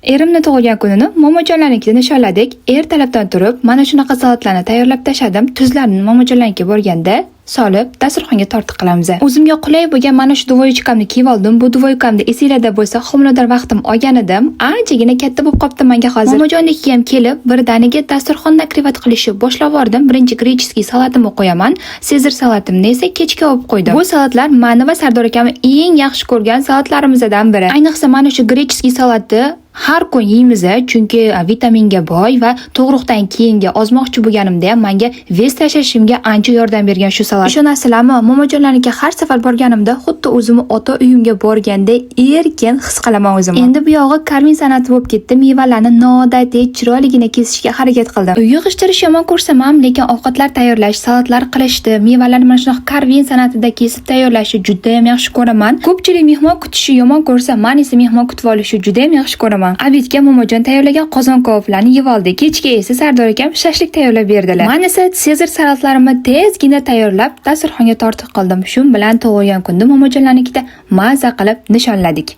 Erimni tug'ilgan kunini momojonlarnikida nishonladik. Ertalabdan turib, mana shunaqa salatlarni tayyorlab tashladim. Tuzlarni momojonlarnikiga borganda solib, dasturxonga tortiq qilamiz. O'zimga qulay bo'lgan mana shu duvoychikamni kiyib oldim. Bu duvoychikamda esinglarda bo'lsa, homilador vaqtim olgan edim. Anchagina katta bo'lib qopti menga hozir. Momojonniki ham kelib, birdaniga dasturxonni akrivat qilishni boshlab yubordim. Birinchi grechskiy salatimni qo'yaman. Sezar salatimni esa kechga olib qo'ydim. Bu salatlar meni va Sardor akam eng yaxshi ko'rgan salatlarimizdan biri. Ayniqsa mana shu grechskiy salatni har kun yeymiz, chunki vitaminga boy va tug'ruqdan keyingi ozmoqchi bo'lganimda ham menga vez tashlashimga ancha yordam bergan shu salat. Ishonasizlarmi, momojonlarnikiga har safar borganimda xuddi o'zimni ota uyimga borganda erkin his qilaman o'zimni. Endi bu yog'i karvin san'ati bo'lib ketdi. Mevalarni noodatiy, chiroyligina kesishga harakat qildim. Uy yig'ishtirish yomon ko'rsam ham, lekin ovqatlar tayyorlash, salatlar qilishni, mevalarni mana shunaqa karvin san'atida kesib tayyorlashni juda ham yaxshi ko'raman. Ko'pchilik mehmon kutishni yomon ko'rsa, men esa mehmon kutib olishni juda ham yaxshi ko'raman. Abidga momojon tayyorlagan qozon kavoflarni yeb oldik. Kechga esa Sardor akam shashlik tayyorlab berdilar. Men esa Sezar salatlarimni tezgina tayyorlab dasturxonga tortiq qildim. Shu bilan tug'ilgan kunni momojonlarnikida maza qilib nishonladik.